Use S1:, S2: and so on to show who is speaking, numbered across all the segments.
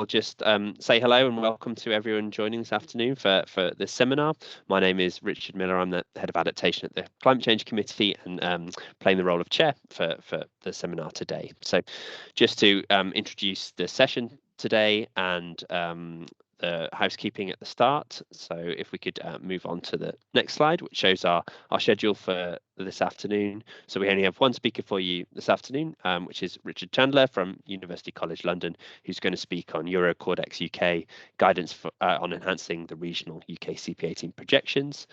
S1: I'll just say hello and welcome to everyone joining this afternoon for this seminar. My name is Richard Millar. I'm the head of adaptation at the Climate Change Committee and playing the role of chair for the seminar today. So just to introduce the session today and the housekeeping at the start. So if we could move on to the next slide, which shows our schedule for this afternoon. So we only have one speaker for you this afternoon, which is Richard Chandler from University College London, who's going to speak on EuroCORDEX-UK guidance for, on enhancing the regional UKCP18 projections.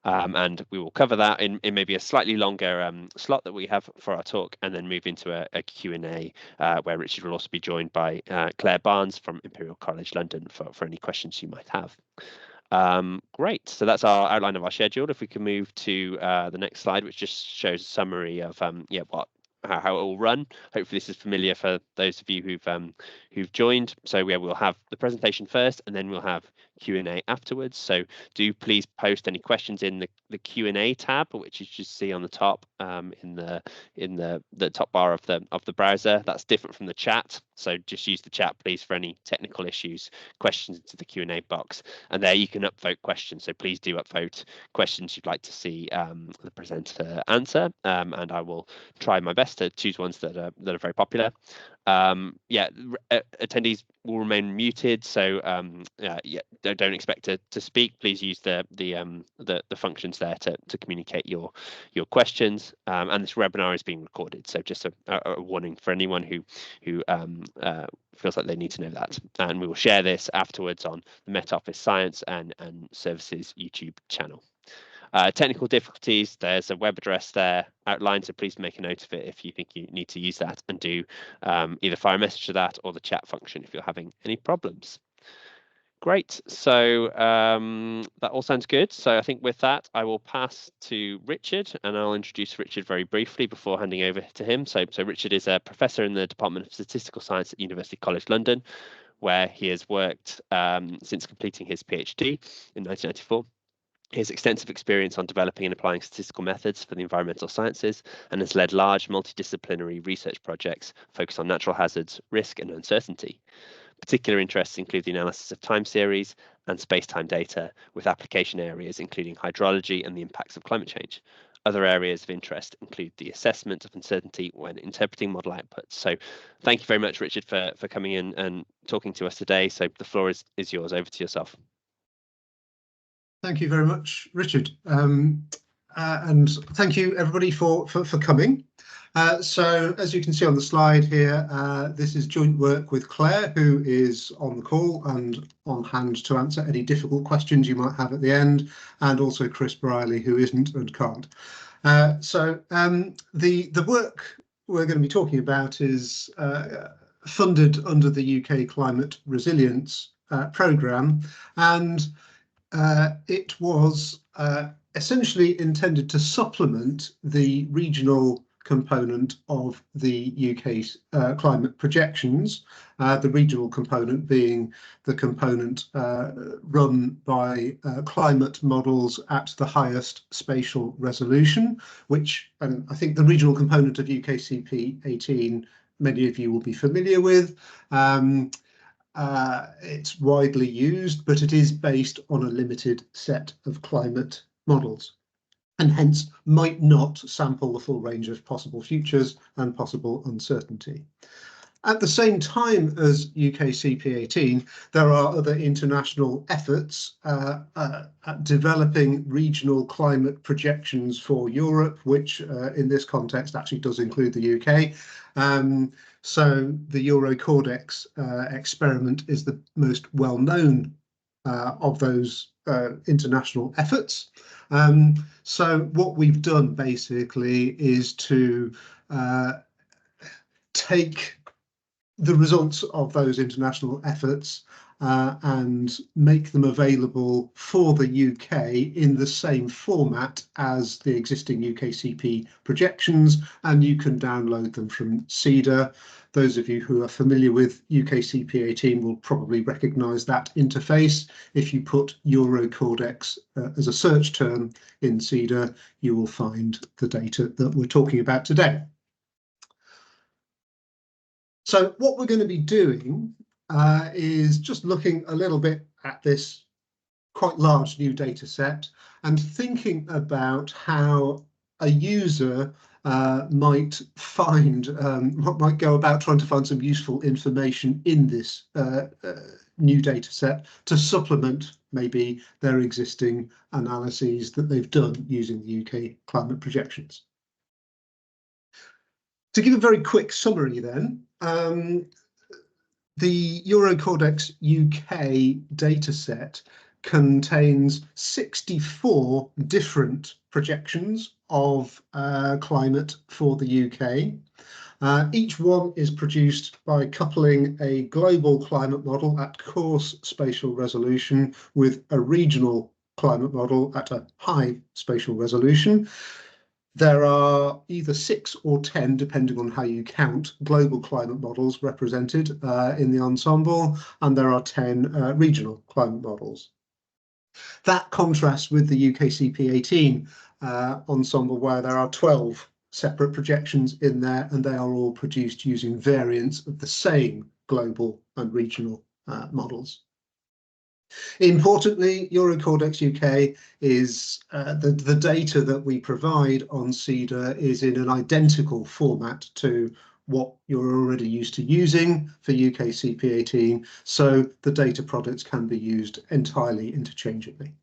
S1: And we will cover that in maybe a slightly longer slot that we have for our talk, and then move into a Q&A where Richard will also be joined by Claire Barnes from Imperial College London for any questions you might have. Great, so that's our outline of our schedule. If we can move to the next slide, which just shows a summary of how it will run. Hopefully this is familiar for those of you who've joined. So we'll have the presentation first, and then we'll have Q&A afterwards. So do please post any questions in the Q&A tab, which you should see on the top in the top bar of the browser. That's different from the chat. So just use the chat, please, for any technical issues, questions into the Q&A box. And there you can upvote questions. So please do upvote questions you'd like to see the presenter answer. And I will try my best to choose ones that are very popular. Attendees will remain muted. So don't expect to speak. Please use the functions there to communicate your questions. And this webinar is being recorded. So just a warning for anyone who feels like they need to know that. And we will share this afterwards on the Met Office Science and Services YouTube channel. Technical difficulties, there's a web address there outlined, so please make a note of it if you think you need to use that, and do either fire a message to that or the chat function if you're having any problems. Great, so that all sounds good. So I think with that, I will pass to Richard, and I'll introduce Richard very briefly before handing over to him. So Richard is a professor in the Department of Statistical Science at University College London, where he has worked since completing his PhD in 1994. He has extensive experience on developing and applying statistical methods for the environmental sciences, and has led large multidisciplinary research projects focused on natural hazards, risk and uncertainty. Particular interests include the analysis of time series and space-time data, with application areas including hydrology and the impacts of climate change. Other areas of interest include the assessment of uncertainty when interpreting model outputs. So thank you very much, Richard, for coming in and talking to us today. So the floor is yours. Over to yourself.
S2: Thank you very much, Richard, and thank you everybody for coming. So as you can see on the slide here, this is joint work with Claire, who is on the call and on hand to answer any difficult questions you might have at the end, and also Chris Briley, who isn't and can't. The work we're going to be talking about is funded under the UK Climate Resilience Programme, and it was essentially intended to supplement the regional component of the UK's climate projections, the regional component being the component run by climate models at the highest spatial resolution, which I think the regional component of UKCP18 many of you will be familiar with. It's widely used, but it is based on a limited set of climate models, and hence might not sample the full range of possible futures and possible uncertainty. At the same time as UKCP18, there are other international efforts at developing regional climate projections for Europe, which in this context actually does include the UK. So the EuroCORDEX experiment is the most well-known of those international efforts. So what we've done basically is to take the results of those international efforts and make them available for the UK in the same format as the existing UKCP projections, and you can download them from CEDA. Those of you who are familiar with UKCP18 will probably recognise that interface. If you put EuroCORDEX as a search term in CEDA, you will find the data that we're talking about today. So what we're going to be doing is just looking a little bit at this quite large new data set and thinking about how a user might go about trying to find some useful information in this new data set to supplement maybe their existing analyses that they've done using the UK climate projections. To give a very quick summary then, the EuroCORDEX UK dataset contains 64 different projections of climate for the UK. Each one is produced by coupling a global climate model at coarse spatial resolution with a regional climate model at a high spatial resolution. There are either 6 or 10, depending on how you count, global climate models represented in the ensemble, and there are 10 regional climate models. That contrasts with the UKCP18 ensemble, where there are 12 separate projections in there, and they are all produced using variants of the same global and regional models. Importantly, EuroCORDEX UK is the data that we provide on CEDA is in an identical format to what you're already used to using for UKCP18, so the data products can be used entirely interchangeably.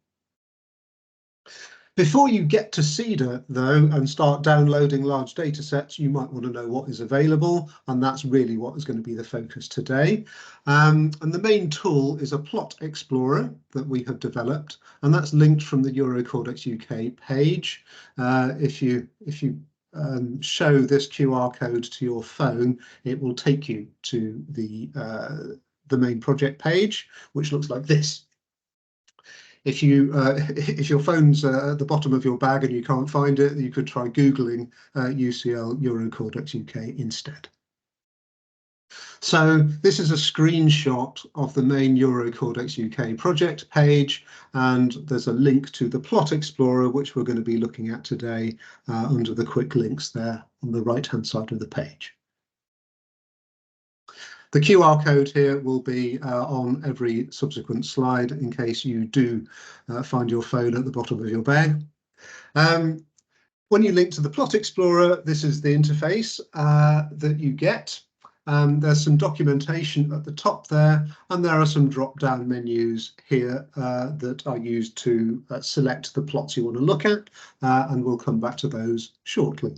S2: Before you get to CEDA, though, and start downloading large data sets, you might want to know what is available, and that's really what is going to be the focus today. And the main tool is a plot explorer that we have developed, and that's linked from the EuroCORDEX UK page. If you show this QR code to your phone, it will take you to the main project page, which looks like this. If your phone's at the bottom of your bag and you can't find it, you could try Googling UCL EuroCORDEX UK instead. So this is a screenshot of the main EuroCORDEX UK project page, and there's a link to the plot explorer, which we're going to be looking at today under the quick links there on the right-hand side of the page. The QR code here will be on every subsequent slide in case you do find your phone at the bottom of your bag. When you link to the Plot Explorer, this is the interface that you get. There's some documentation at the top there, and there are some drop-down menus here that are used to select the plots you want to look at, and we'll come back to those shortly.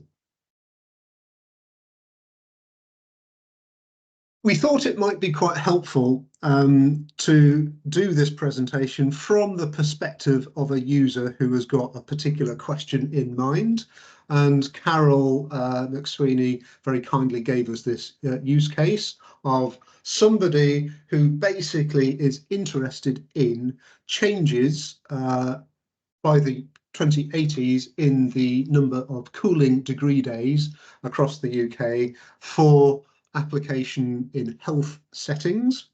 S2: We thought it might be quite helpful to do this presentation from the perspective of a user who has got a particular question in mind. And Carol McSweeney very kindly gave us this use case of somebody who basically is interested in changes by the 2080s in the number of cooling degree days across the UK for application in health settings.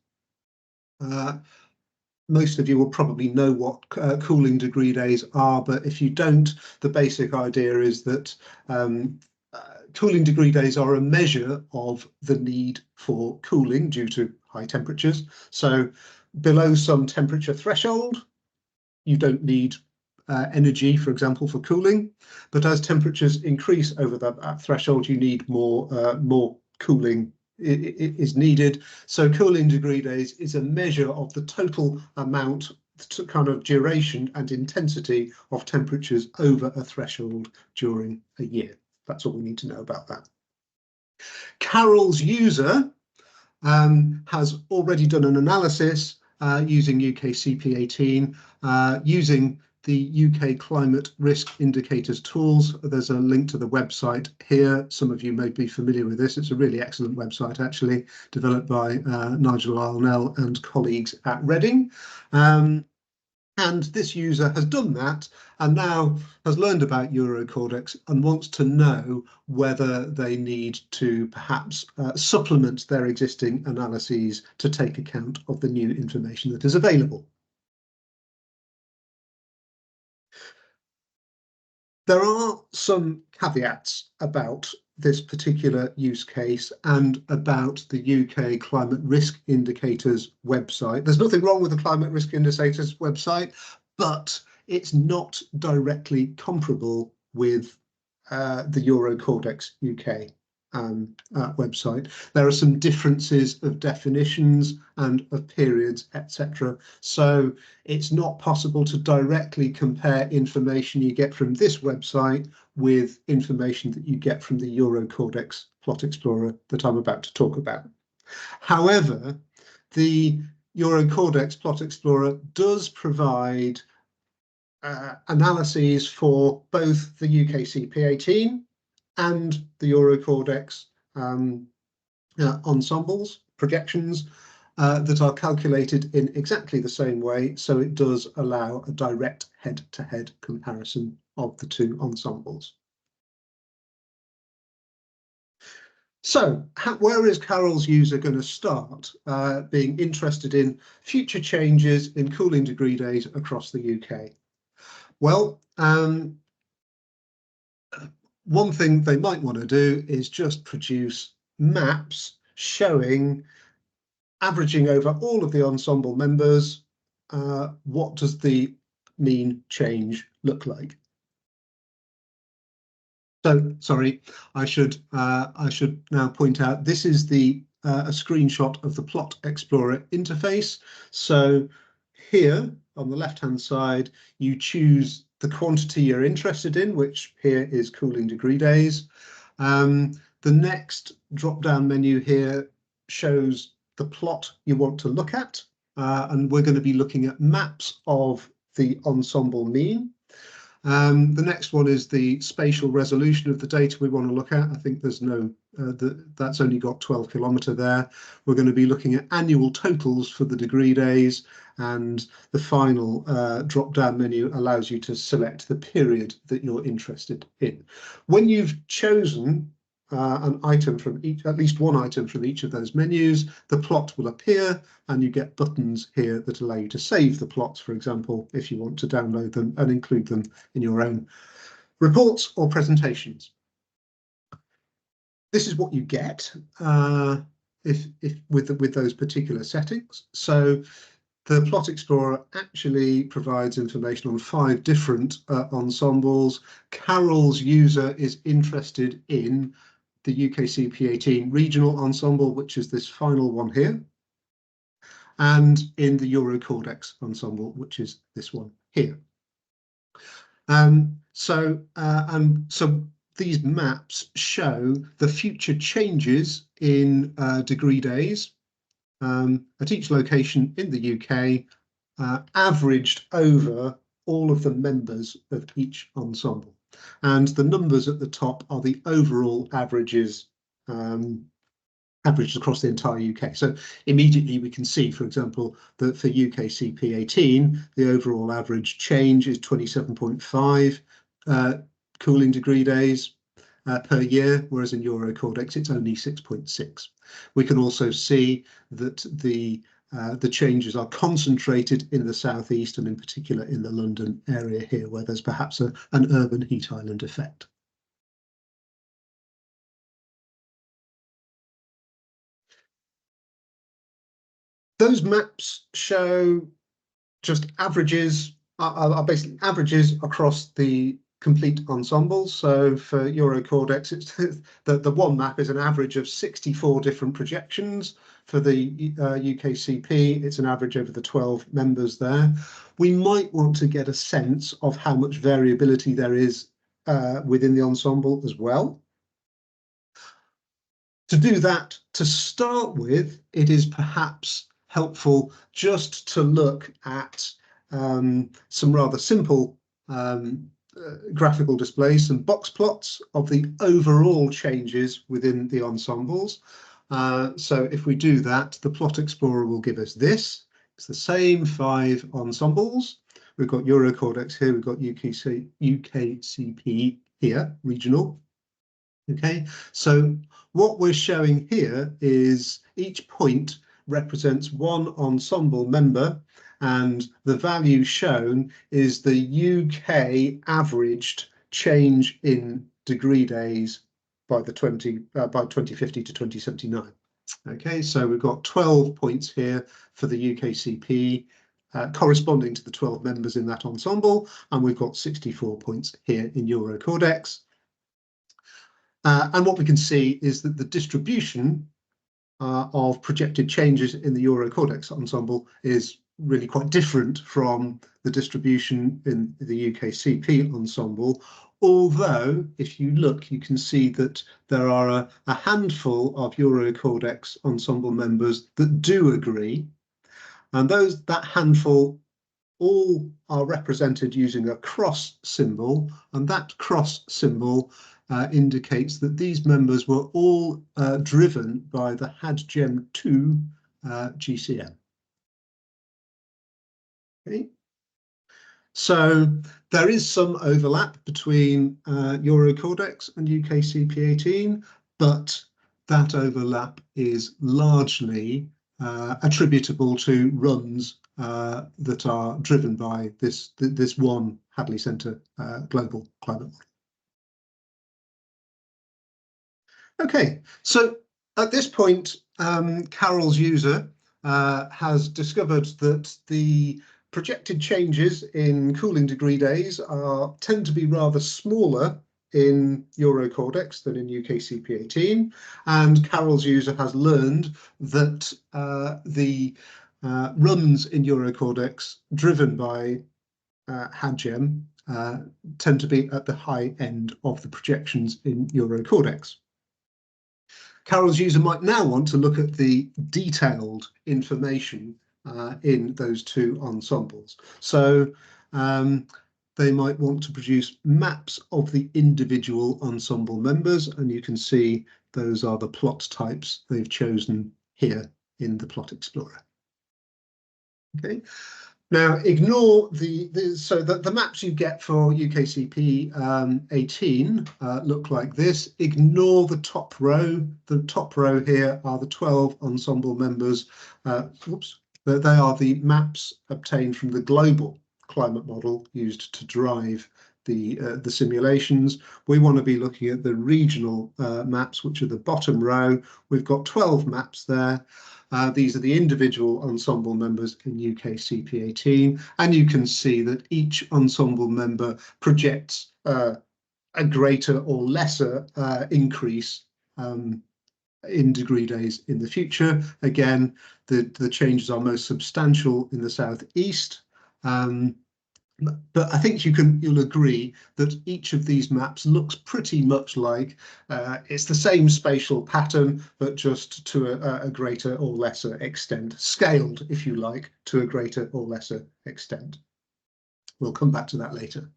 S2: Most of you will probably know what cooling degree days are, but if you don't, the basic idea is that cooling degree days are a measure of the need for cooling due to high temperatures. So below some temperature threshold, you don't need energy, for example, for cooling, but as temperatures increase over that threshold, you need more cooling is needed. So cooling degree days is a measure of the total amount, kind of duration and intensity of temperatures over a threshold during a year. That's all we need to know about that. Carol's user has already done an analysis using UKCP18, using the UK Climate Risk Indicators tools. There's a link to the website here. Some of you may be familiar with this. It's a really excellent website, actually, developed by Nigel Arnell and colleagues at Reading. And this user has done that and now has learned about EuroCORDEX and wants to know whether they need to perhaps supplement their existing analyses to take account of the new information that is available. There are some caveats about this particular use case and about the UK Climate Risk Indicators website. There's nothing wrong with the Climate Risk Indicators website, but it's not directly comparable with the EuroCORDEX-UK website. There are some differences of definitions and of periods, etc. So it's not possible to directly compare information you get from this website with information that you get from the EuroCORDEX Plot Explorer that I'm about to talk about. However, the EuroCORDEX Plot Explorer does provide analyses for both the UKCP18 and the EuroCORDEX ensembles, projections that are calculated in exactly the same way, so it does allow a direct head-to-head comparison of the two ensembles. So where is Carol's user going to start being interested in future changes in cooling degree days across the UK? Well, one thing they might want to do is just produce maps showing, averaging over all of the ensemble members, what does the mean change look like? So, sorry, I should now point out this is a screenshot of the Plot Explorer interface. So here on the left-hand side, you choose the quantity you're interested in, which here is cooling degree days. The next drop-down menu here shows the plot you want to look at, and we're going to be looking at maps of the ensemble mean. The next one is the spatial resolution of the data we want to look at. I think there's no, that's only got 12 kilometre there. We're going to be looking at annual totals for the degree days, and the final drop-down menu allows you to select the period that you're interested in. When you've chosen an item from each, at least one item from each of those menus, the plot will appear, and you get buttons here that allow you to save the plots, for example, if you want to download them and include them in your own reports or presentations. This is what you get if with those particular settings. So the Plot Explorer actually provides information on 5 different ensembles. Carol's user is interested in the UKCP18 regional ensemble, which is this final one here, and in the EuroCORDEX ensemble, which is this one here. So these maps show the future changes in degree days at each location in the UK, averaged over all of the members of each ensemble. And the numbers at the top are the overall averages averaged across the entire UK. So immediately we can see, for example, that for UKCP18, the overall average change is 27.5 cooling degree days per year, whereas in EuroCORDEX it's only 6.6. We can also see that the changes are concentrated in the southeast, and in particular in the London area here, where there's perhaps an urban heat island effect. Those maps show just averages, are basically averages across the complete ensembles. So for EuroCORDEX, it's the one map is an average of 64 different projections. For the UKCP, it's an average over the 12 members there. We might want to get a sense of how much variability there is within the ensemble as well. To do that, to start with, it is perhaps helpful just to look at some rather simple graphical displays, some box plots of the overall changes within the ensembles. So if we do that, the Plot Explorer will give us this. It's the same 5 ensembles. We've got EuroCORDEX here, we've got UKCP here, regional. Okay, so what we're showing here is each point represents one ensemble member, and the value shown is the UK averaged change in degree days by 2050 to 2079. Okay, so we've got 12 points here for the UKCP, corresponding to the 12 members in that ensemble, and we've got 64 points here in EuroCORDEX. And what we can see is that the distribution of projected changes in the EuroCORDEX ensemble is really quite different from the distribution in the UKCP ensemble. Although, if you look, you can see that there are a handful of EuroCORDEX ensemble members that do agree, and that handful all are represented using a cross symbol, and that cross symbol indicates that these members were all driven by the HADGEM2 GCM. Okay. So there is some overlap between EuroCORDEX and UKCP18, but that overlap is largely attributable to runs that are driven by this one Hadley Centre global climate model. Okay, so at this point, Carroll's user has discovered that the projected changes in cooling degree days tend to be rather smaller in EuroCORDEX than in UKCP18, and Carroll's user has learned that the runs in EuroCORDEX driven by HADGEM tend to be at the high end of the projections in EuroCORDEX. Carroll's user might now want to look at the detailed information in those two ensembles. So they might want to produce maps of the individual ensemble members, and you can see those are the plot types they've chosen here in the Plot Explorer. Okay. Now, ignore the maps you get for UKCP 18 look like this. Ignore the top row. The top row here are the 12 ensemble members. They are the maps obtained from the global climate model used to drive the simulations. We want to be looking at the regional maps, which are the bottom row. We've got 12 maps there. These are the individual ensemble members in UKCP18, and you can see that each ensemble member projects a greater or lesser increase in degree days in the future. Again, the changes are most substantial in the southeast. But I think you'll agree that each of these maps looks pretty much like it's the same spatial pattern, but just to a greater or lesser extent, scaled, if you like, to a greater or lesser extent. We'll come back to that later.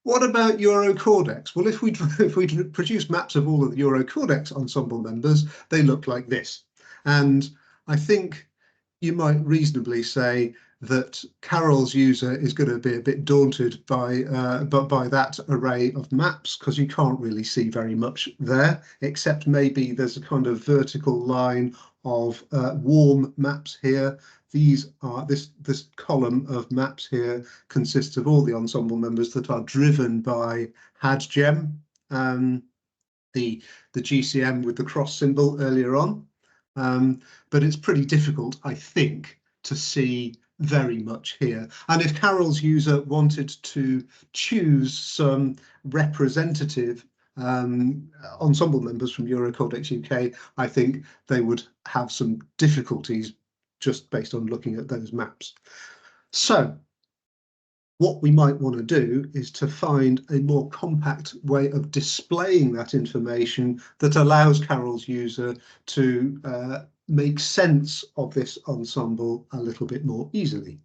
S2: What about EuroCORDEX? Well, if we produce maps of all of the EuroCORDEX ensemble members, they look like this. And I think you might reasonably say that Carroll's user is going to be a bit daunted by that array of maps, because you can't really see very much there, except maybe there's a kind of vertical line of warm maps here. These are this column of maps here consists of all the ensemble members that are driven by HADGEM, the GCM with the cross symbol earlier on. But it's pretty difficult, I think, to see very much here. And if Carroll's user wanted to choose some representative ensemble members from EuroCORDEX-UK, I think they would have some difficulties just based on looking at those maps. So what we might want to do is to find a more compact way of displaying that information that allows Carroll's user to make sense of this ensemble a little bit more easily.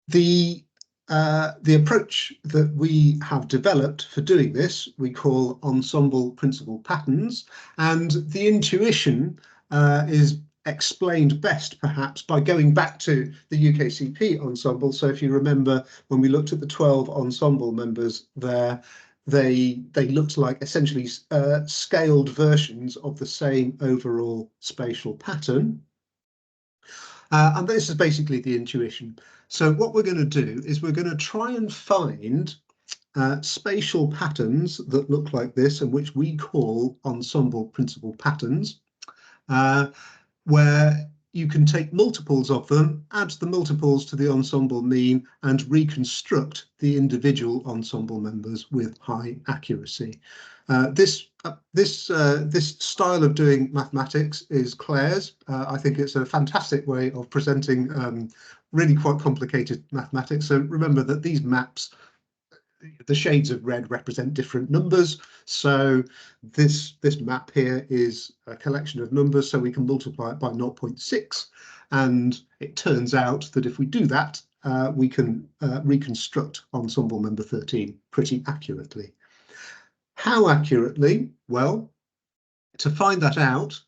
S2: The approach that we have developed for doing this, we call ensemble principal patterns, and the intuition is explained best perhaps by going back to the UKCP ensemble. So if you remember, when we looked at the 12 ensemble members there, they looked like essentially scaled versions of the same overall spatial pattern. And this is basically the intuition. So what we're going to do is we're going to try and find spatial patterns that look like this and which we call ensemble principal patterns, where you can take multiples of them, add the multiples to the ensemble mean, and reconstruct the individual ensemble members with high accuracy. This style of doing mathematics is Claire's. I think it's a fantastic way of presenting really quite complicated mathematics. So remember that these maps, the shades of red represent different numbers. So this map here is a collection of numbers, so we can multiply it by 0.6. And it turns out that if we do that, we can reconstruct ensemble member 13 pretty accurately. How accurately? Well, to find that out,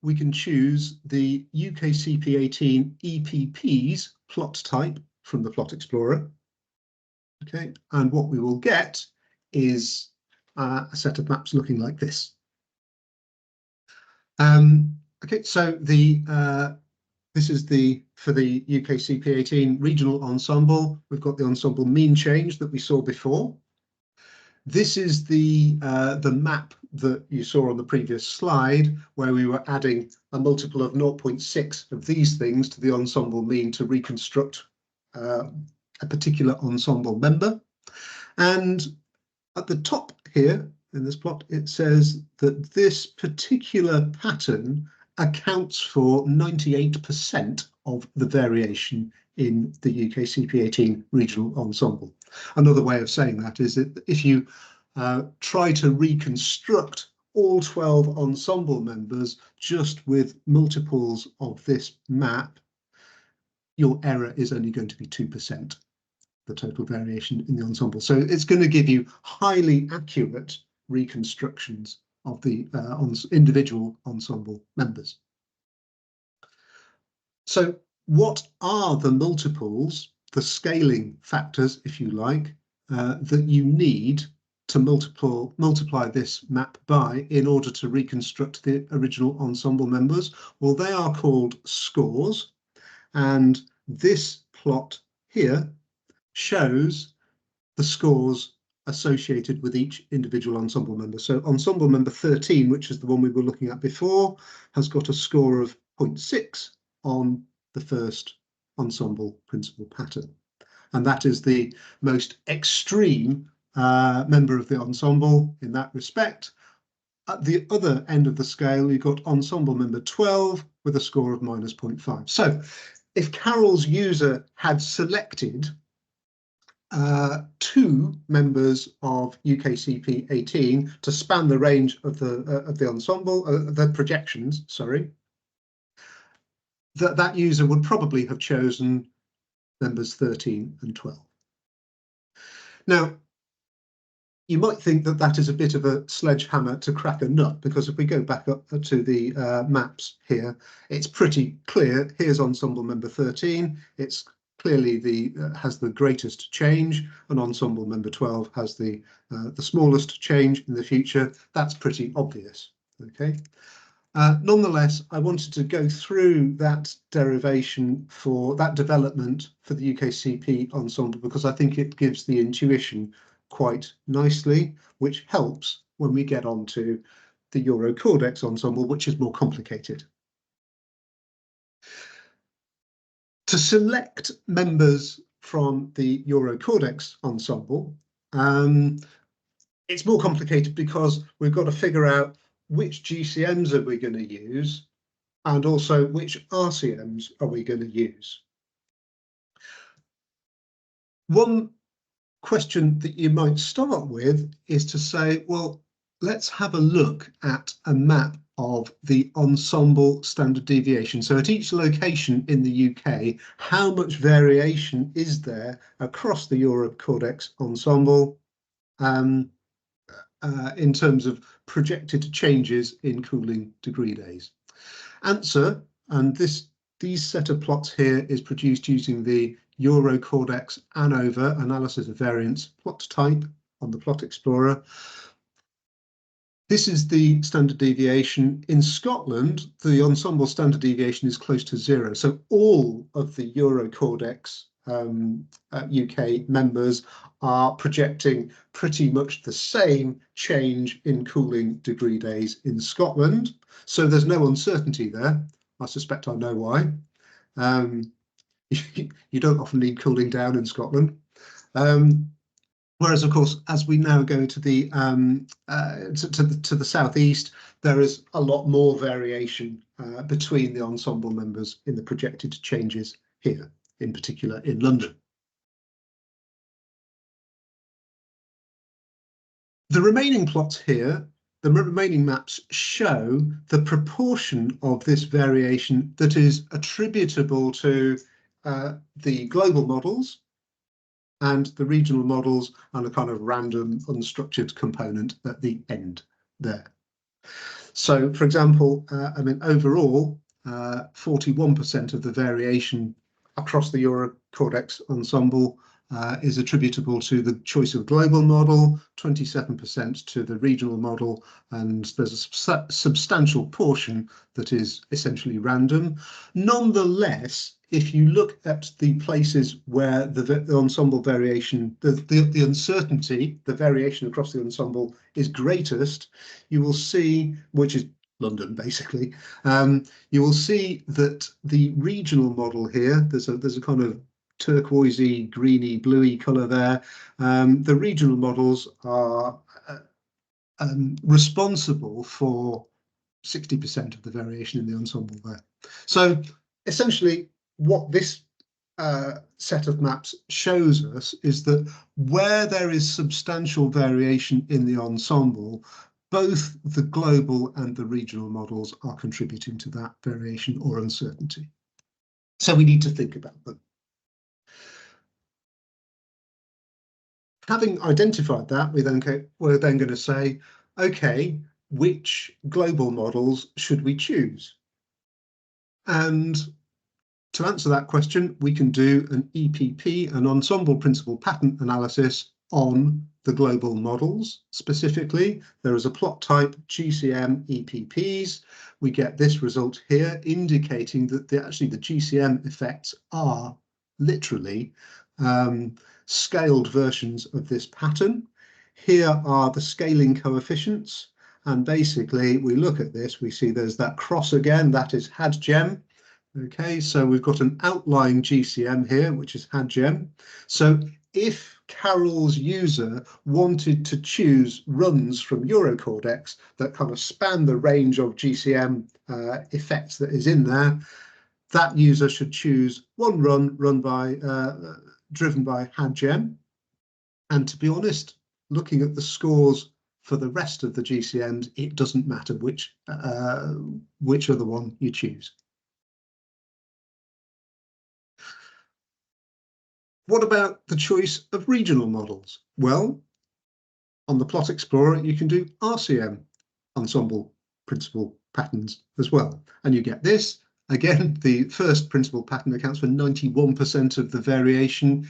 S2: we can choose the UKCP18 EPP's plot type from the Plot Explorer. Okay, and what we will get is a set of maps looking like this. Okay, so this is for the UKCP18 regional ensemble. We've got the ensemble mean change that we saw before. This is the map that you saw on the previous slide, where we were adding a multiple of 0.6 of these things to the ensemble mean to reconstruct a particular ensemble member. And at the top here in this plot, it says that this particular pattern accounts for 98% of the variation in the UKCP18 regional ensemble. Another way of saying that is that if you try to reconstruct all 12 ensemble members just with multiples of this map, your error is only going to be 2%, the total variation in the ensemble. So it's going to give you highly accurate reconstructions of the individual ensemble members. So what are the multiples, the scaling factors, if you like, that you need to multiply this map by in order to reconstruct the original ensemble members? Well, they are called scores, and this plot here shows the scores associated with each individual ensemble member. So ensemble member 13, which is the one we were looking at before, has got a score of 0.6 on the first ensemble principal pattern. And that is the most extreme member of the ensemble in that respect. At the other end of the scale, you've got ensemble member 12 with a score of minus 0.5. So if Carol's user had selected two members of UKCP18 to span the range of the ensemble, the projections, sorry, that user would probably have chosen members 13 and 12. Now, you might think that that is a bit of a sledgehammer to crack a nut, because if we go back up to the maps here, it's pretty clear. Here's ensemble member 13. It's clearly has the greatest change, and ensemble member 12 has the smallest change in the future. That's pretty obvious. Okay. Nonetheless, I wanted to go through that derivation for that development for the UKCP ensemble, because I think it gives the intuition quite nicely, which helps when we get on to the EuroCORDEX ensemble, which is more complicated. To select members from the EuroCORDEX ensemble, it's more complicated because we've got to figure out which GCMs are we going to use, and also which RCMs are we going to use. One question that you might start with is to say, well, let's have a look at a map of the ensemble standard deviation. So at each location in the UK, how much variation is there across the EuroCORDEX ensemble in terms of projected changes in cooling degree days? Answer, and these set of plots here is produced using the EuroCORDEX ANOVA analysis of variance plot type on the Plot Explorer. This is the standard deviation. In Scotland, the ensemble standard deviation is close to 0. So all of the EuroCORDEX UK members are projecting pretty much the same change in cooling degree days in Scotland. So there's no uncertainty there. I suspect I know why. You don't often need cooling down in Scotland. Whereas, of course, as we now go to the to the southeast, there is a lot more variation between the ensemble members in the projected changes here, in particular in London. The remaining plots here, the remaining maps, show the proportion of this variation that is attributable to the global models and the regional models, and a kind of random unstructured component at the end there. So, for example, I mean, overall, 41% of the variation across the EuroCORDEX ensemble is attributable to the choice of global model, 27% to the regional model, and there's a substantial portion that is essentially random. Nonetheless, if you look at the places where the ensemble variation, the uncertainty, the variation across the ensemble is greatest, you will see, which is London basically, you will see that the regional model here, there's a kind of turquoisey, greeny, bluey colour there. The regional models are responsible for 60% of the variation in the ensemble there. So essentially, what this set of maps shows us is that where there is substantial variation in the ensemble, both the global and the regional models are contributing to that variation or uncertainty. So we need to think about them. Having identified that, we're then going to say, okay, which global models should we choose? And to answer that question, we can do an EPP, an ensemble principal pattern analysis on the global models. Specifically, there is a plot type GCM EPPs. We get this result here, indicating that actually the GCM effects are literally scaled versions of this pattern. Here are the scaling coefficients, and basically we look at this, we see there's that cross again, that is HADGEM. Okay, so we've got an outlying GCM here, which is HADGEM. So if Carol's user wanted to choose runs from EuroCORDEX that kind of span the range of GCM effects that is in there, that user should choose one run by driven by HADGEM. And to be honest, looking at the scores for the rest of the GCMs, it doesn't matter which other one you choose. What about the choice of regional models? Well, on the Plot Explorer, you can do RCM, ensemble principal patterns as well. And you get this. Again, the first principal pattern accounts for 91% of the variation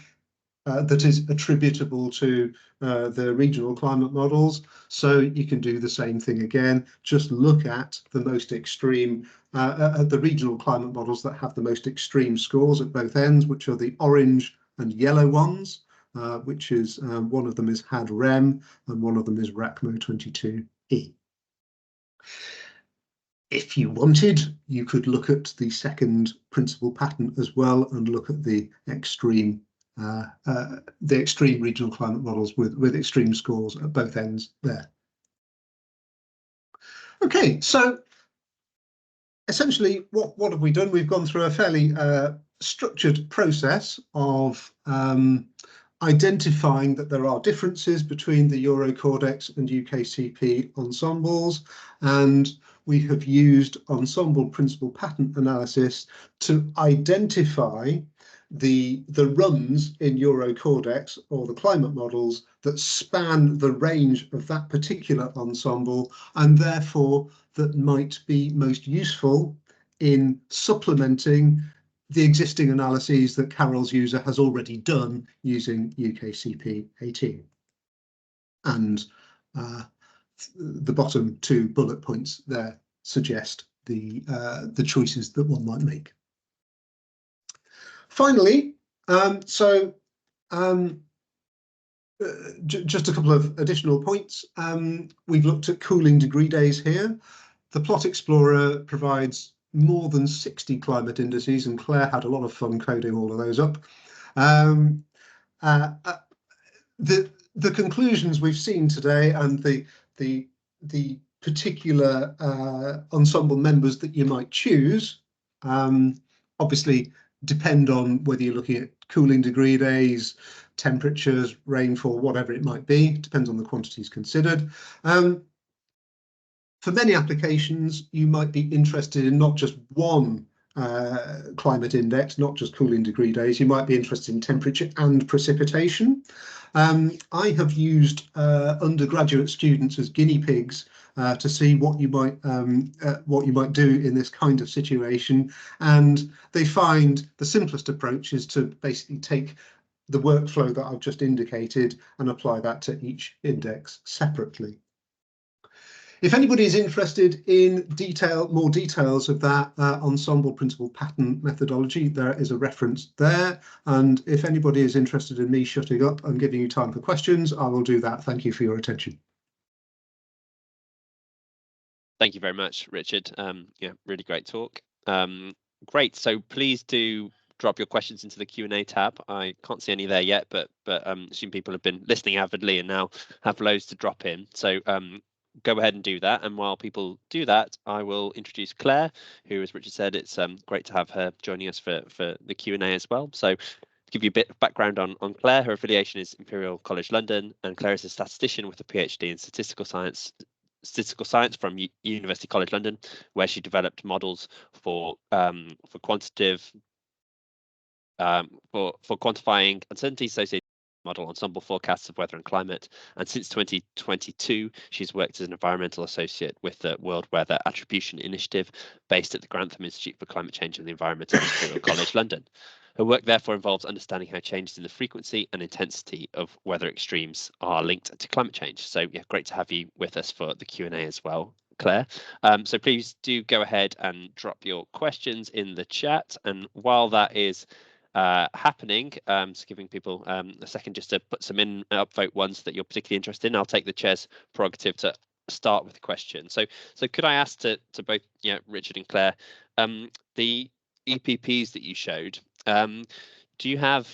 S2: that is attributable to the regional climate models. So you can do the same thing again, just look at the most extreme, the regional climate models that have the most extreme scores at both ends, which are the orange and yellow ones, which is one of them is HAD-REM and one of them is RACMO 22E. If you wanted, you could look at the second principal pattern as well and look at the extreme regional climate models with extreme scores at both ends there. Okay, so essentially, what have we done? We've gone through a fairly structured process of identifying that there are differences between the EuroCORDEX and UKCP ensembles, and we have used ensemble principal pattern analysis to identify the runs in EuroCORDEX or the climate models that span the range of that particular ensemble, and therefore that might be most useful in supplementing the existing analyses that Carol's user has already done using UKCP18. And the bottom two bullet points there suggest the choices that one might make. Finally, just a couple of additional points. We've looked at cooling degree days here. The Plot Explorer provides more than 60 climate indices, and Claire had a lot of fun coding all of those up. The conclusions we've seen today and the particular ensemble members that you might choose obviously depend on whether you're looking at cooling degree days, temperatures, rainfall, whatever it might be. It depends on the quantities considered. For many applications, you might be interested in not just one climate index, not just cooling degree days. You might be interested in temperature and precipitation. I have used undergraduate students as guinea pigs to see what you might do in this kind of situation, and they find the simplest approach is to basically take the workflow that I've just indicated and apply that to each index separately. If anybody is interested in more details of that ensemble principal pattern methodology, there is a reference there. And if anybody is interested in me shutting up and giving you time for questions, I will do that. Thank you for your attention.
S1: Thank you very much, Richard. Yeah, really great talk. Great. So please do drop your questions into the Q&A tab. I can't see any there yet, but assume people have been listening avidly and now have loads to drop in. So go ahead and do that. And while people do that, I will introduce Claire, who, as Richard said, it's great to have her joining us for the Q&A as well. So to give you a bit of background on Claire, her affiliation is Imperial College London, and Claire is a statistician with a PhD in statistical science from University College London, where she developed models for quantitative for quantifying uncertainty associated model ensemble forecasts of weather and climate. And since 2022, she's worked as an environmental associate with the World Weather Attribution Initiative based at the Grantham Institute for Climate Change and the Environment at Imperial College London. Her work therefore involves understanding how changes in the frequency and intensity of weather extremes are linked to climate change. So yeah, great to have you with us for the Q&A as well, Claire. So please do go ahead and drop your questions in the chat. And while that is happening, so giving people a second just to put some in upvote ones that you're particularly interested in, I'll take the chair's prerogative to start with the question. So could I ask to both Richard and Claire, the EPPs that you showed, do you have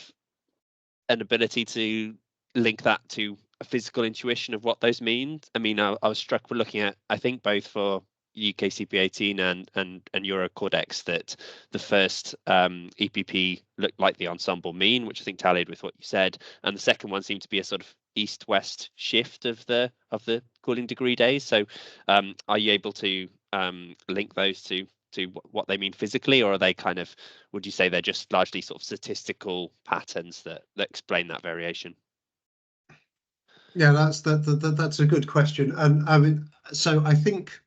S1: an ability to link that to a physical intuition of what those mean? I mean, I was struck with looking at, I think both for UKCP18 and EuroCORDEX, that the first EPP looked like the ensemble mean, which I think tallied with what you said, and the second one seemed to be a sort of east-west shift of the cooling degree days. So are you able to link those to what they mean physically, or are they kind of, would you say they're just largely sort of statistical patterns that explain that variation?
S2: Yeah, that's a good question. And I mean, so I think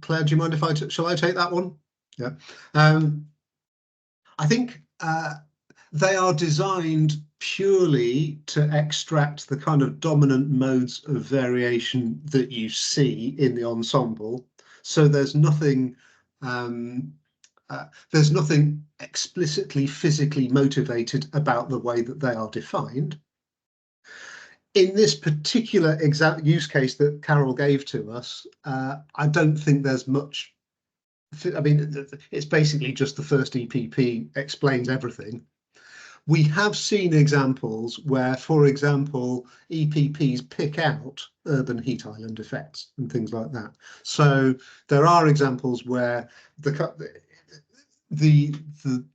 S2: Claire, do you mind if shall I take that one? Yeah. I think they are designed purely to extract the kind of dominant modes of variation that you see in the ensemble. So there's nothing explicitly physically motivated about the way that they are defined. In this particular exact use case that Carol gave to us, I don't think there's much. I mean, it's basically just the first EPP explains everything. We have seen examples where, for example, EPPs pick out urban heat island effects and things like that. So there are examples where the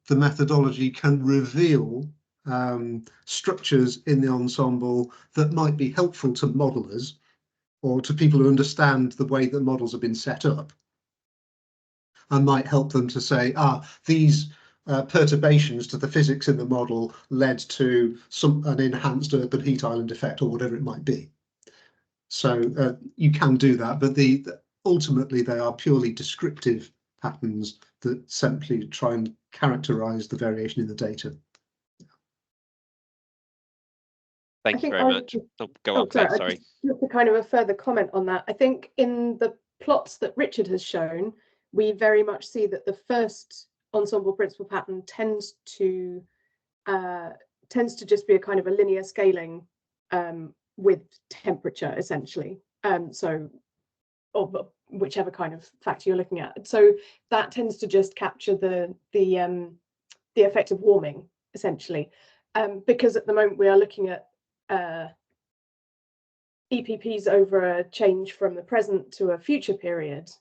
S2: methodology can reveal structures in the ensemble that might be helpful to modelers or to people who understand the way that models have been set up, and might help them to say, these perturbations to the physics in the model led to an enhanced urban heat island effect, or whatever it might be. So you can do that, but ultimately they are purely descriptive patterns that simply try and characterize the variation in the data.
S1: Thank you very much. Oh, go on, Claire, sorry.
S3: Just a kind of a further comment on that. I think in the plots that Richard has shown, we very much see that the first ensemble principal pattern tends to just be a kind of a linear scaling with temperature, essentially. So, or whichever kind of factor you're looking at. So that tends to just capture the effect of warming, essentially, because at the moment we are looking at EPPs over a change from the present to a future period,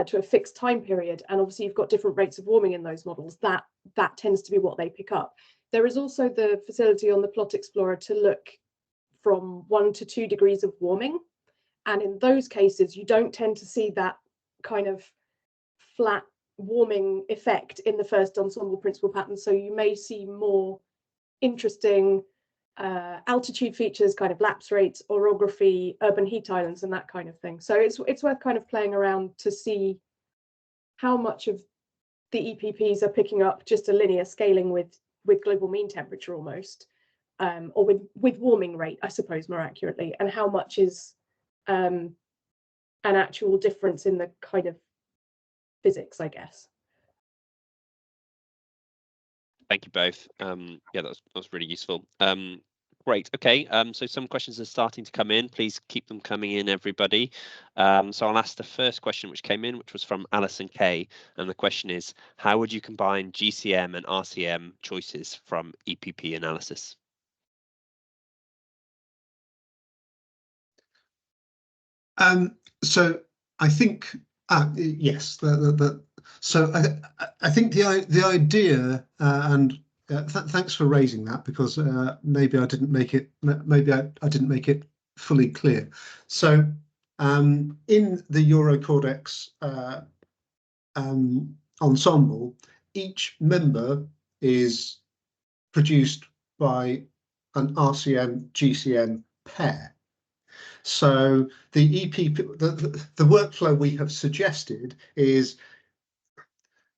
S3: to a fixed time period, and obviously you've got different rates of warming in those models. That tends to be what they pick up. There is also the facility on the Plot Explorer to look from 1 to 2 degrees of warming, and in those cases you don't tend to see that kind of flat warming effect in the first ensemble principal pattern, so you may see more interesting altitude features, kind of lapse rates, orography, urban heat islands, and that kind of thing. So it's worth kind of playing around to see how much of the EPPs are picking up just a linear scaling with global mean temperature almost, or with warming rate, I suppose, more accurately, and how much is an actual difference in the kind of physics, I guess.
S1: Thank you both. Yeah, that was really useful. Great. Okay. So some questions are starting to come in. Please keep them coming in, everybody. So I'll ask the first question which came in, which was from Alison Kay, and the question is: how would you combine GCM and RCM choices from EPP analysis?
S2: So I think yes. So I think the idea, and thanks for raising that, because maybe I didn't make it fully clear. So in the EuroCORDEX ensemble, each member is produced by an RCM GCM pair. So the EPP, the workflow we have suggested is,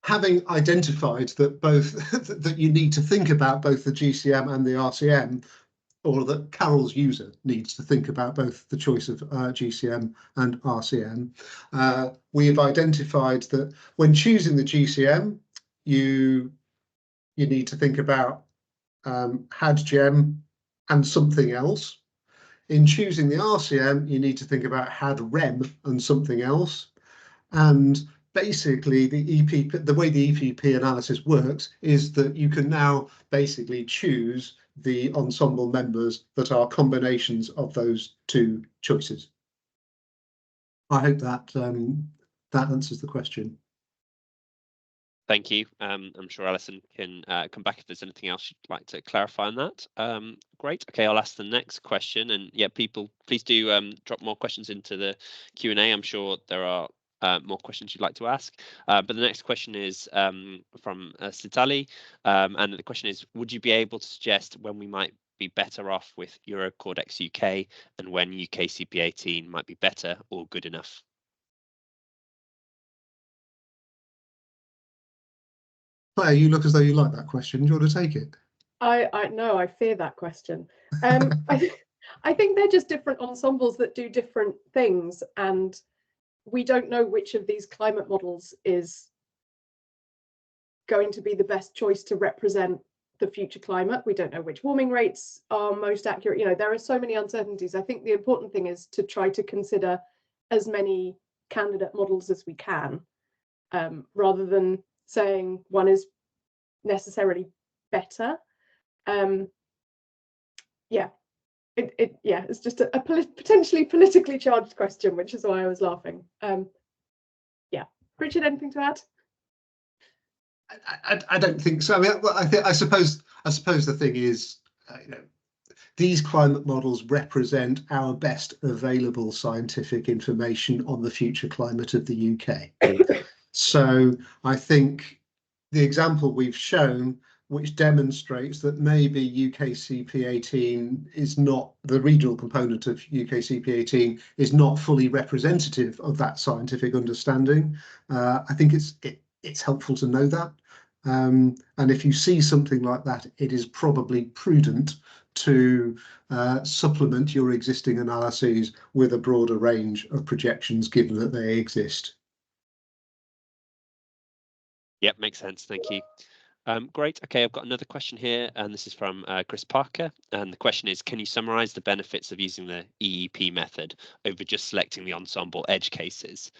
S2: having identified that that you need to think about both the GCM and the RCM, or that Carol's user needs to think about both the choice of GCM and RCM, we have identified that when choosing the GCM, you need to think about HAD-GEM and something else. In choosing the RCM, you need to think about HAD-REM and something else. And basically, the way the EPP analysis works is that you can now basically choose the ensemble members that are combinations of those two choices. I hope that that answers the question.
S1: Thank you. I'm sure Alison can come back if there's anything else you'd like to clarify on that. Great. Okay, I'll ask the next question. And yeah, people, please do drop more questions into the Q&A. I'm sure there are more questions you'd like to ask. But the next question is from Sitali. And the question is, would you be able to suggest when we might be better off with EuroCORDEX-UK and when UKCP18 might be better or good enough?
S2: Claire, you look as though you like that question. Do you want to take it?
S3: I know, I fear that question. I think they're just different ensembles that do different things, and we don't know which of these climate models is going to be the best choice to represent the future climate. We don't know which warming rates are most accurate. You know, there are so many uncertainties. I think the important thing is to try to consider as many candidate models as we can, rather than saying one is necessarily better. Yeah, it's just a potentially politically charged question, which is why I was laughing. Yeah, Richard, anything to add?
S2: I don't think so. I mean, I suppose the thing is, you know, these climate models represent our best available scientific information on the future climate of the UK. So I think the example we've shown, which demonstrates that maybe UKCP18 is not, the regional component of UKCP18 is not fully representative of that scientific understanding. I think it's helpful to know that. And if you see something like that, it is probably prudent to supplement your existing analyses with a broader range of projections, given that they exist.
S1: Yep, makes sense. Thank you. Great. Okay, I've got another question here, and this is from Chris Parker. And the question is, can you summarize the benefits of using the EEP method over just selecting the ensemble edge cases?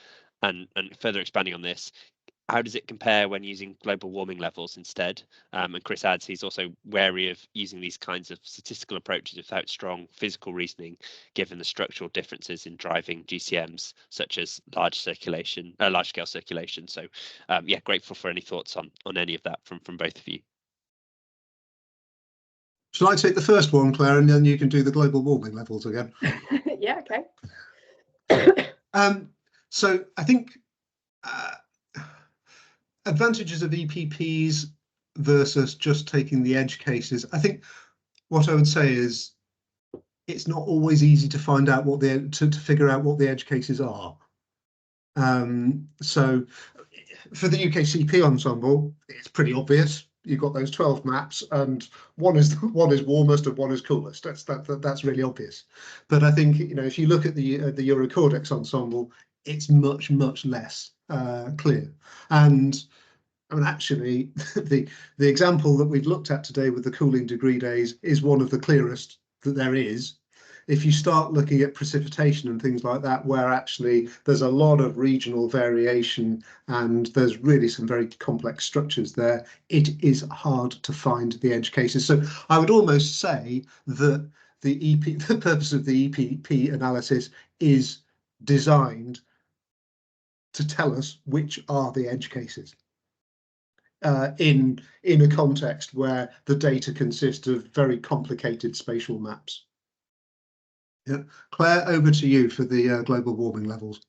S1: And further expanding on this, how does it compare when using global warming levels instead? And Chris adds he's also wary of using these kinds of statistical approaches without strong physical reasoning, given the structural differences in driving GCMs, such as large-scale circulation. So, yeah, grateful for any thoughts on any of that from both of you.
S2: Shall I take the first one, Claire, and then you can do the global warming levels again?
S3: Yeah, okay.
S2: So I think advantages of EPPs versus just taking the edge cases. I think what I would say is it's not always easy to find out what to figure out what the edge cases are. So for the UKCP ensemble, it's pretty obvious. You've got those 12 maps, and one is warmest and one is coolest. That's really obvious. But I think, you know, if you look at the EuroCORDEX ensemble, it's much less clear. And I mean, actually, the example that we've looked at today with the cooling degree days is one of the clearest that there is. If you start looking at precipitation and things like that, where actually there's a lot of regional variation and there's really some very complex structures there, it is hard to find the edge cases. So I would almost say that the purpose of the EPP analysis is designed to tell us which are the edge cases. In a context where the data consist of very complicated spatial maps. Yeah, Claire, over to you for the global warming levels.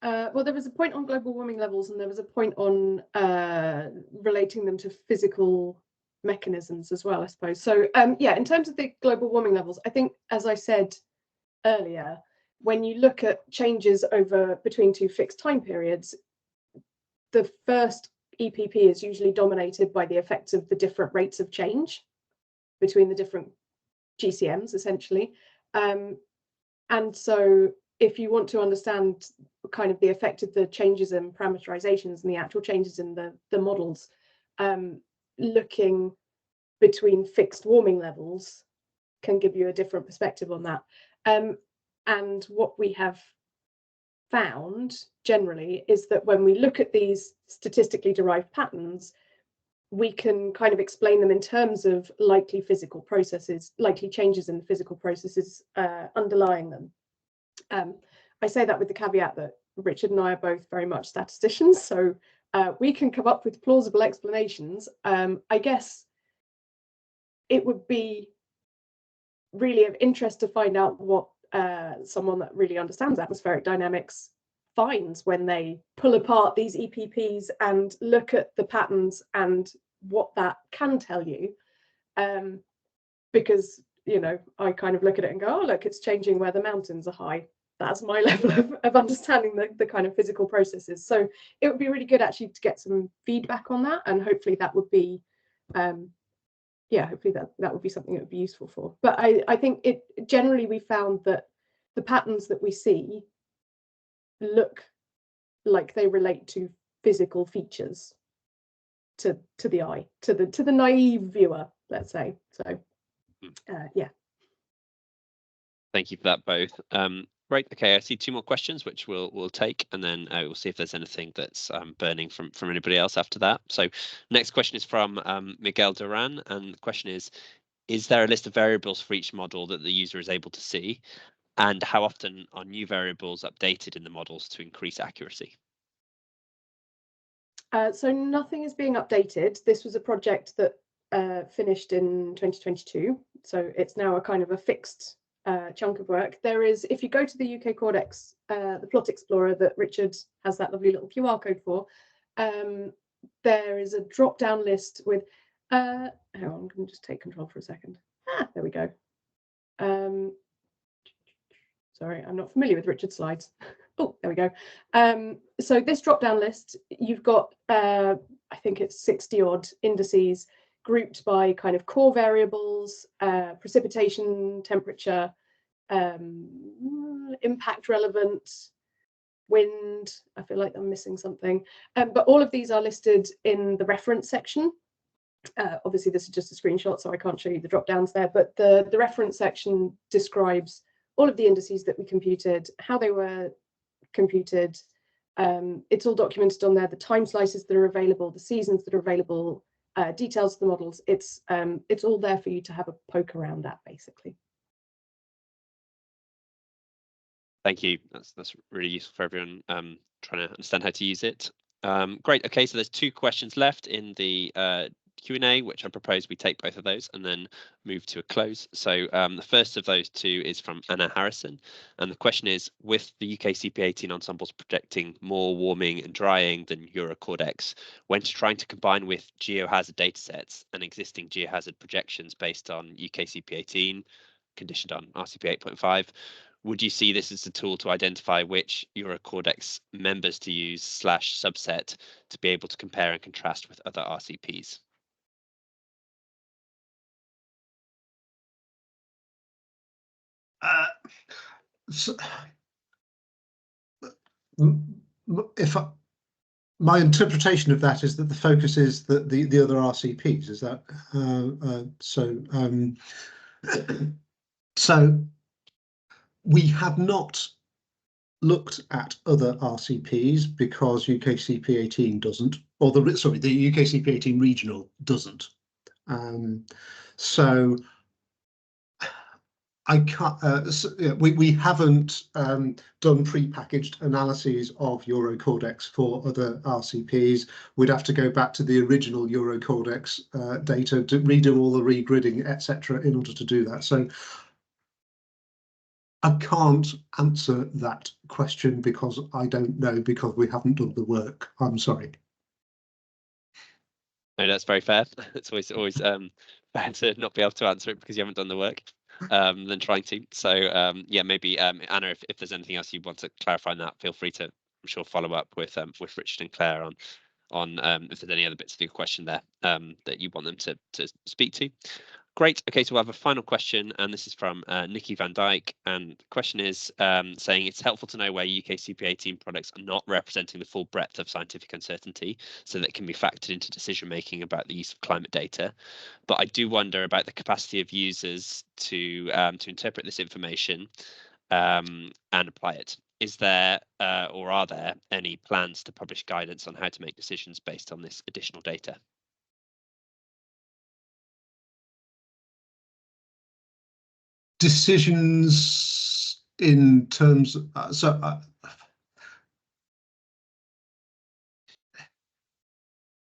S3: Well, there was a point on global warming levels, and there was a point on relating them to physical mechanisms as well, I suppose. So yeah, in terms of the global warming levels, I think, as I said earlier, when you look at changes between two fixed time periods, the first EPP is usually dominated by the effects of the different rates of change between the different GCMs, essentially. And so if you want to understand kind of the effect of the changes in parameterizations and the actual changes in the models, looking between fixed warming levels can give you a different perspective on that. And what we have found generally is that when we look at these statistically derived patterns, we can kind of explain them in terms of likely physical processes, likely changes in the physical processes underlying them. I say that with the caveat that Richard and I are both very much statisticians, so we can come up with plausible explanations. I guess it would be really of interest to find out what someone that really understands atmospheric dynamics finds when they pull apart these EPPs and look at the patterns and what that can tell you. Because, you know, I kind of look at it and go, oh, look, it's changing where the mountains are high. That's my level of understanding the kind of physical processes. So it would be really good actually to get some feedback on that, and hopefully that would be yeah, hopefully that would be something that would be useful for. But I think generally we found that the patterns that we see look like they relate to physical features to the eye, to the naive viewer, let's say. So yeah.
S1: Thank you for that both. Right, okay, I see two more questions which we'll take, and then we'll see if there's anything that's burning from anybody else after that. So next question is from Miguel Duran, and the question is there a list of variables for each model that the user is able to see, and how often are new variables updated in the models to increase accuracy?
S3: So nothing is being updated. This was a project that finished in 2022, so it's now a kind of a fixed chunk of work. There is, if you go to the UKCORDEX, the plot explorer that Richard has that lovely little QR code for, there is a drop-down list with, hang on, I'm going to just take control for a second. There we go. Sorry, I'm not familiar with Richard's slides. Oh, there we go. So this drop-down list, you've got, I think it's 60 odd indices. grouped by kind of core variables, precipitation, temperature, impact relevant, wind. I feel like I'm missing something, but all of these are listed in the reference section. Obviously this is just a screenshot, so I can't show you the drop downs there, but the reference section describes all of the indices that we computed, how they were computed. It's all documented on there, the time slices that are available, the seasons that are available, details of the models. It's all there for you to have a poke around at, basically.
S1: Thank you. That's really useful for everyone trying to understand how to use it. Great. Okay, so there's 2 questions left in the Q&A, which I propose we take both of those and then move to a close. So the first of those 2 is from Anna Harrison, and the question is, with the UKCP18 ensembles projecting more warming and drying than EuroCORDEX, when trying to combine with geohazard datasets and existing geohazard projections based on UKCP18, conditioned on RCP 8.5, would you see this as a tool to identify which EuroCORDEX members to use / subset to be able to compare and contrast with other RCPs?
S2: My interpretation of that is that the focus is that the other RCPs, is that so we have not looked at other RCPs because UKCP18 doesn't, or the UKCP18 regional doesn't. So I can't. We haven't done pre-packaged analyses of EuroCORDEX for other RCPs. We'd have to go back to the original EuroCORDEX data to redo all the regridding, etc., in order to do that. So I can't answer that question because I don't know, because we haven't done the work. I'm sorry.
S1: No, that's very fair. It's always fair to not be able to answer it because you haven't done the work than trying to. So yeah, maybe Anna, if there's anything else you want to clarify on that, feel free to, I'm sure, follow up with Richard and Claire on if there's any other bits of your question there that you want them to speak to. Great. Okay, so we'll have a final question, and this is from Nikki Van Dyke. And the question is saying it's helpful to know where UKCP18 products are not representing the full breadth of scientific uncertainty, so that it can be factored into decision making about the use of climate data. But I do wonder about the capacity of users to interpret this information and apply it. Is there or are there any plans to publish guidance on how to make decisions based on this additional data?
S2: Decisions in terms of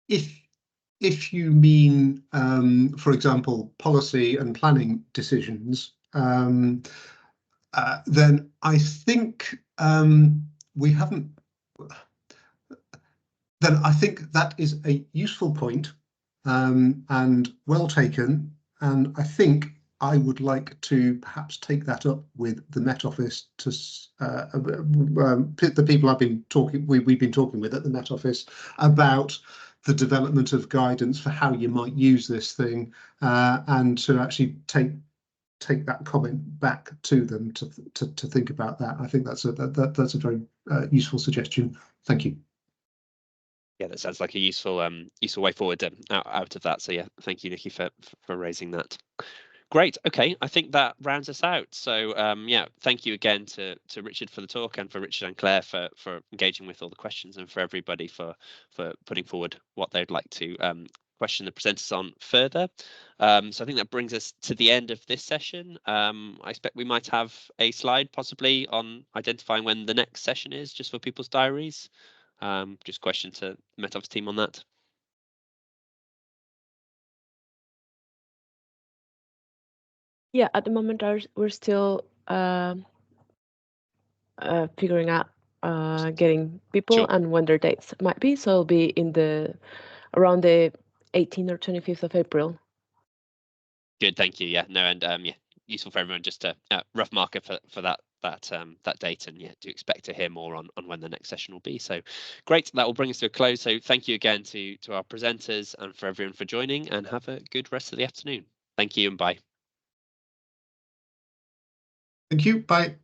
S2: if you mean, for example, policy and planning decisions, then I think we haven't. Then I think that is a useful point and well taken, and I think I would like to perhaps take that up with the Met Office to the people we've been talking with at the Met Office about the development of guidance for how you might use this thing, and to actually take that comment back to them to think about that. I think that's a very useful suggestion. Thank you.
S1: Yeah, that sounds like a useful way forward out of that. So yeah, thank you, Nikki, for raising that. Great. Okay, I think that rounds us out. So yeah, thank you again to Richard for the talk, and for Richard and Claire for engaging with all the questions, and for everybody for putting forward what they'd like to question the presenters on further. So I think that brings us to the end of this session. I expect we might have a slide possibly on identifying when the next session is, just for people's diaries. Just question to the Met Office team on that.
S4: Yeah, at the moment we're still figuring out getting people
S1: Sure.
S4: and when their dates might be. So it'll be in around the 18th or 25th of April.
S1: Good, thank you. Yeah, no, and yeah, useful for everyone, just a rough marker for that that data, and do expect to hear more on when the next session will be. So great, that will bring us to a close. So thank you again to our presenters and for everyone for joining, and have a good rest of the afternoon. Thank you and bye.
S2: Thank you. Bye.